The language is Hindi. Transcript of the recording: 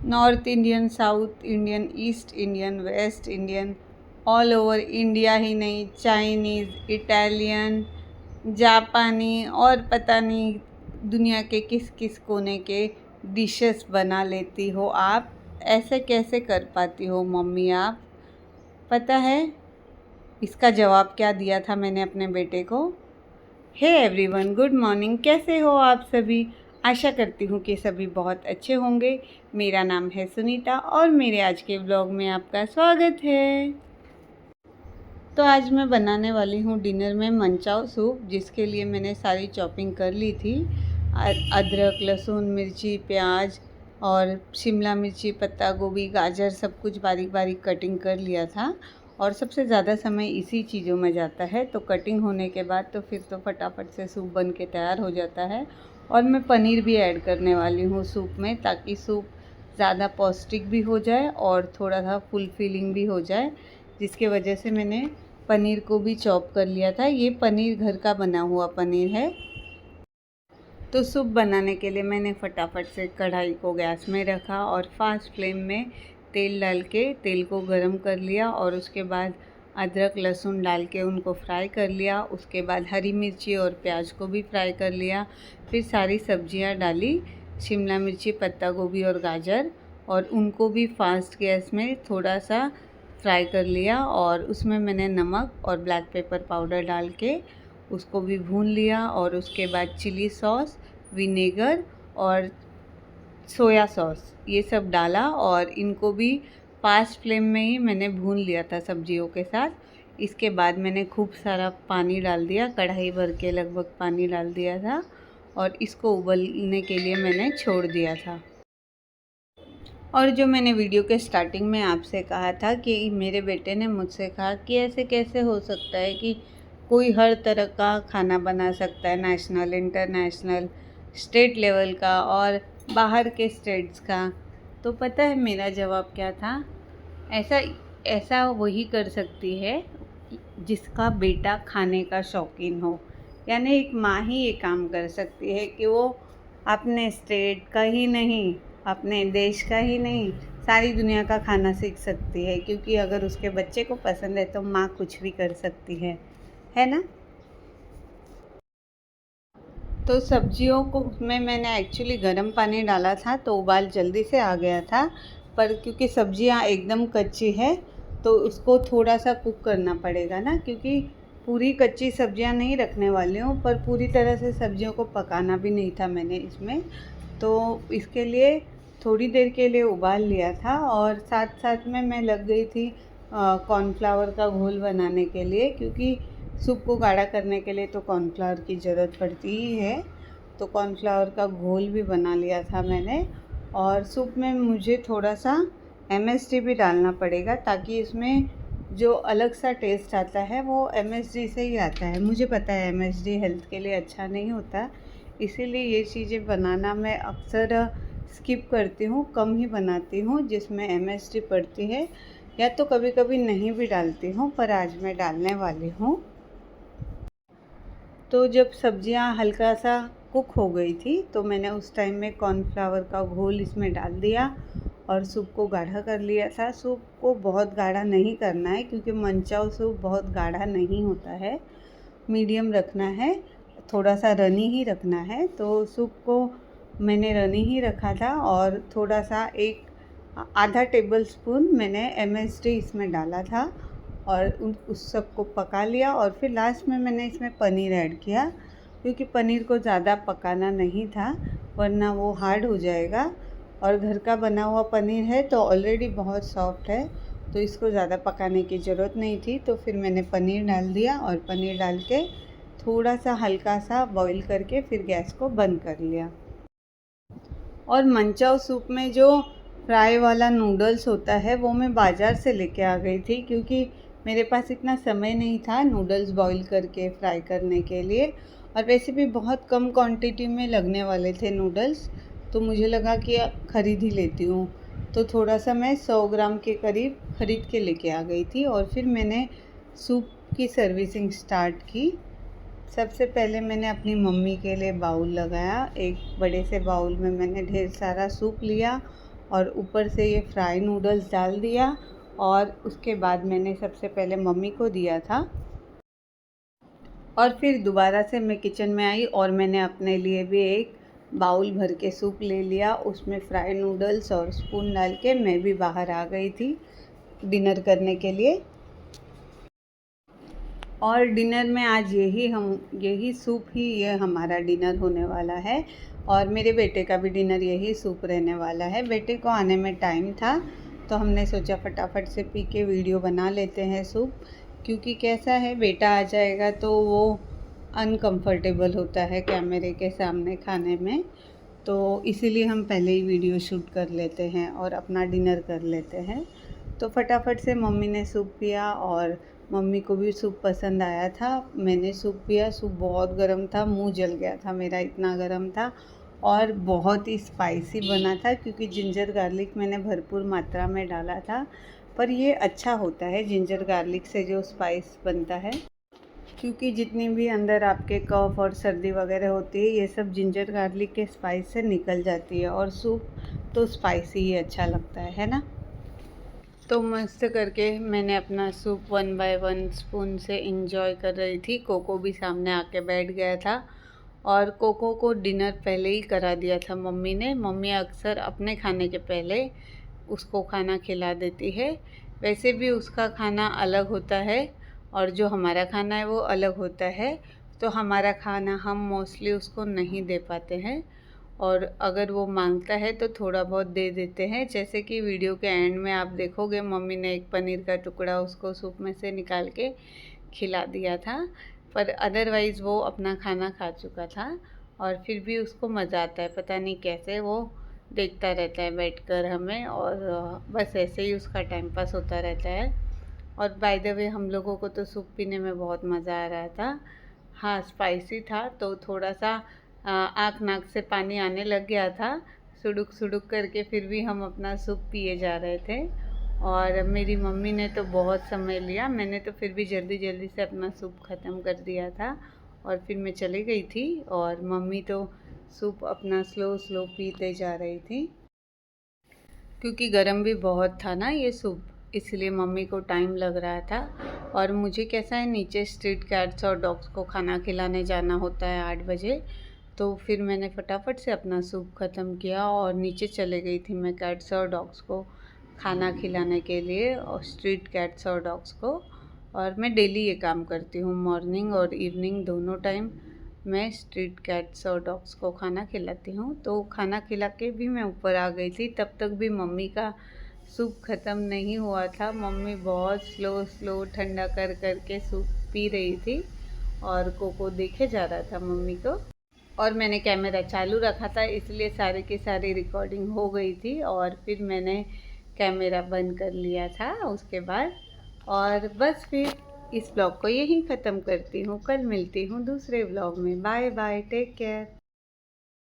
North Indian, south Indian, east Indian, west Indian, all over India ही नहीं, चाइनीज़, इटालियन, जापानी और पता नहीं दुनिया के किस किस कोने के डिशेस बना लेती हो आप। ऐसे कैसे कर पाती हो मम्मी आप? पता है इसका जवाब क्या दिया था मैंने अपने बेटे को? Hey everyone, good morning. कैसे हो आप सभी? आशा करती हूँ कि सभी बहुत अच्छे होंगे। मेरा नाम है सुनीता और मेरे आज के व्लॉग में आपका स्वागत है। तो आज मैं बनाने वाली हूँ डिनर में मंचाओ सूप, जिसके लिए मैंने सारी चॉपिंग कर ली थी। अदरक, लहसुन, मिर्ची, प्याज और शिमला मिर्ची, पत्ता गोभी, गाजर सब कुछ बारीक बारीक कटिंग कर लिया था। और सबसे ज़्यादा समय इसी चीज़ों में जाता है, तो कटिंग होने के बाद तो फिर तो फटाफट से सूप बन के तैयार हो जाता है। और मैं पनीर भी ऐड करने वाली हूँ सूप में, ताकि सूप ज़्यादा पौष्टिक भी हो जाए और थोड़ा सा फुलफिलिंग भी हो जाए, जिसके वजह से मैंने पनीर को भी चॉप कर लिया था। ये पनीर घर का बना हुआ पनीर है। तो सूप बनाने के लिए मैंने फटाफट से कढ़ाई को गैस में रखा और फास्ट फ्लेम में तेल डाल के तेल को गरम कर लिया, और उसके बाद अदरक लहसुन डाल के उनको फ्राई कर लिया। उसके बाद हरी मिर्ची और प्याज को भी फ्राई कर लिया। फिर सारी सब्जियां डाली, शिमला मिर्ची, पत्ता गोभी और गाजर, और उनको भी फास्ट गैस में थोड़ा सा फ्राई कर लिया। और उसमें मैंने नमक और ब्लैक पेपर पाउडर डाल के उसको भी भून लिया। और उसके बाद चिली सॉस, विनेगर और सोया सॉस ये सब डाला, और इनको भी फास्ट फ्लेम में ही मैंने भून लिया था सब्जियों के साथ। इसके बाद मैंने खूब सारा पानी डाल दिया, कढ़ाई भर के लगभग पानी डाल दिया था, और इसको उबलने के लिए मैंने छोड़ दिया था। और जो मैंने वीडियो के स्टार्टिंग में आपसे कहा था कि मेरे बेटे ने मुझसे कहा कि ऐसे कैसे हो सकता है कि कोई हर तरह का खाना बना सकता है, नेशनल, इंटरनेशनल, स्टेट लेवल का और बाहर के स्टेट्स का। तो पता है मेरा जवाब क्या था? ऐसा ऐसा वही कर सकती है जिसका बेटा खाने का शौकीन हो। यानी एक माँ ही ये काम कर सकती है कि वो अपने स्टेट का ही नहीं, अपने देश का ही नहीं, सारी दुनिया का खाना सीख सकती है। क्योंकि अगर उसके बच्चे को पसंद है तो माँ कुछ भी कर सकती है ना? तो सब्जियों को में मैंने एक्चुअली गर्म पानी डाला था, तो उबाल जल्दी से आ गया था। पर क्योंकि सब्जियां एकदम कच्ची है तो उसको थोड़ा सा कुक करना पड़ेगा ना, क्योंकि पूरी कच्ची सब्जियां नहीं रखने वाली हूँ, पर पूरी तरह से सब्जियों को पकाना भी नहीं था मैंने इसमें। तो इसके लिए थोड़ी देर के लिए उबाल लिया था, और साथ साथ में मैं लग गई थी कॉर्नफ्लावर का घोल बनाने के लिए, क्योंकि सूप को गाढ़ा करने के लिए तो कॉर्नफ्लावर की ज़रूरत पड़ती ही है। तो कॉर्नफ्लावर का घोल भी बना लिया था मैंने। और सूप में मुझे थोड़ा सा MSG भी डालना पड़ेगा, ताकि इसमें जो अलग सा टेस्ट आता है वो MSG से ही आता है। मुझे पता है MSG हेल्थ के लिए अच्छा नहीं होता, इसीलिए ये चीज़ें बनाना मैं अक्सर स्किप करती हूँ, कम ही बनाती हूँ जिसमें MSG पड़ती है, या तो कभी कभी नहीं भी डालती हूँ, पर आज मैं डालने वाली हूँ। तो जब सब्जियां हल्का सा कुक हो गई थी तो मैंने उस टाइम में कॉर्नफ्लावर का घोल इसमें डाल दिया और सूप को गाढ़ा कर लिया था। सूप को बहुत गाढ़ा नहीं करना है, क्योंकि मंचाओ सूप बहुत गाढ़ा नहीं होता है, मीडियम रखना है, थोड़ा सा रनी ही रखना है। तो सूप को मैंने रनी ही रखा था, और थोड़ा सा एक आधा टेबल स्पून मैंने MSG इसमें डाला था, और उस सब को पका लिया। और फिर लास्ट में मैंने इसमें पनीर ऐड किया, क्योंकि पनीर को ज़्यादा पकाना नहीं था, वरना वो हार्ड हो जाएगा। और घर का बना हुआ पनीर है तो ऑलरेडी बहुत सॉफ्ट है, तो इसको ज़्यादा पकाने की ज़रूरत नहीं थी। तो फिर मैंने पनीर डाल दिया, और पनीर डाल के थोड़ा सा हल्का सा बॉईल करके फिर गैस को बंद कर लिया। और मंचाओ सूप में जो फ्राई वाला नूडल्स होता है वो मैं बाज़ार से लेके आ गई थी, क्योंकि मेरे पास इतना समय नहीं था नूडल्स बॉईल करके फ्राई करने के लिए, और वैसे भी बहुत कम क्वांटिटी में लगने वाले थे नूडल्स, तो मुझे लगा कि ख़रीद ही लेती हूँ। तो थोड़ा सा मैं 100 ग्राम के करीब ख़रीद के लेके आ गई थी, और फिर मैंने सूप की सर्विसिंग स्टार्ट की। सबसे पहले मैंने अपनी मम्मी के लिए बाउल लगाया। एक बड़े से बाउल में मैंने ढेर सारा सूप लिया, और ऊपर से ये फ्राई नूडल्स डाल दिया। और उसके बाद मैंने सबसे पहले मम्मी को दिया था और फिर दोबारा से मैं किचन में आई और मैंने अपने लिए भी एक बाउल भर के सूप ले लिया। उसमें फ्राई नूडल्स और स्पून डाल के मैं भी बाहर आ गई थी डिनर करने के लिए। और डिनर में आज यही सूप ही ये हमारा डिनर होने वाला है। और मेरे बेटे का भी डिनर यही सूप रहने वाला है। बेटे को आने में टाइम था तो हमने सोचा फटाफट से पी के वीडियो बना लेते हैं सूप, क्योंकि कैसा है बेटा आ जाएगा तो वो अनकंफर्टेबल होता है कैमरे के सामने खाने में, तो इसीलिए हम पहले ही वीडियो शूट कर लेते हैं और अपना डिनर कर लेते हैं। तो फटाफट से मम्मी ने सूप पिया और मम्मी को भी सूप पसंद आया था। मैंने सूप पिया, सूप बहुत गर्म था, मुंह जल गया था मेरा, इतना गर्म था और बहुत ही स्पाइसी बना था क्योंकि जिंजर गार्लिक मैंने भरपूर मात्रा में डाला था। पर ये अच्छा होता है जिंजर गार्लिक से जो स्पाइस बनता है, क्योंकि जितनी भी अंदर आपके कफ और सर्दी वगैरह होती है ये सब जिंजर गार्लिक के स्पाइस से निकल जाती है। और सूप तो स्पाइसी ही अच्छा लगता है ना। तो मस्त करके मैंने अपना सूप 1 बाय 1 स्पून से इंजॉय कर रही थी। कोको भी सामने आके बैठ गया था और कोको को डिनर पहले ही करा दिया था मम्मी ने। मम्मी अक्सर अपने खाने के पहले उसको खाना खिला देती है। वैसे भी उसका खाना अलग होता है और जो हमारा खाना है वो अलग होता है, तो हमारा खाना हम मोस्टली उसको नहीं दे पाते हैं और अगर वो मांगता है तो थोड़ा बहुत दे देते हैं। जैसे कि वीडियो के एंड में आप देखोगे मम्मी ने एक पनीर का टुकड़ा उसको सूप में से निकाल के खिला दिया था, पर अदरवाइज़ वो अपना खाना खा चुका था। और फिर भी उसको मज़ा आता है, पता नहीं कैसे वो देखता रहता है बैठकर हमें और बस ऐसे ही उसका टाइम पास होता रहता है। और बाय द वे हम लोगों को तो सूप पीने में बहुत मज़ा आ रहा था। हाँ, स्पाइसी था तो थोड़ा सा आँख नाक से पानी आने लग गया था सुडुक सुडुक करके, फिर भी हम अपना सूप पिए जा रहे थे। और मेरी मम्मी ने तो बहुत समय लिया, मैंने तो फिर भी जल्दी जल्दी से अपना सूप ख़त्म कर दिया था और फिर मैं चली गई थी और मम्मी तो सूप अपना स्लो स्लो पीते जा रही थी, क्योंकि गर्म भी बहुत था ना ये सूप, इसलिए मम्मी को टाइम लग रहा था। और मुझे कैसा है, नीचे स्ट्रीट कैट्स और डॉग्स को खाना खिलाने जाना होता है 8 बजे, तो फिर मैंने फटाफट से अपना सूप ख़त्म किया और नीचे चले गई थी मैं कैट्स और डॉग्स को खाना खिलाने के लिए, और स्ट्रीट कैट्स और डॉग्स को। और मैं डेली ये काम करती हूँ, मॉर्निंग और इवनिंग दोनों टाइम मैं स्ट्रीट कैट्स और डॉग्स को खाना खिलाती हूँ। तो खाना खिला के भी मैं ऊपर आ गई थी, तब तक भी मम्मी का सूप ख़त्म नहीं हुआ था। मम्मी बहुत स्लो स्लो ठंडा कर कर के सूप पी रही थी और कोको देखे जा रहा था मम्मी को। और मैंने कैमरा चालू रखा था इसलिए सारी की सारी रिकॉर्डिंग हो गई थी और फिर मैंने कैमरा बंद कर लिया था उसके बाद। और बस फिर इस ब्लॉग को यहीं ख़त्म करती हूँ, कल मिलती हूँ दूसरे ब्लॉग में। Bye bye, take care.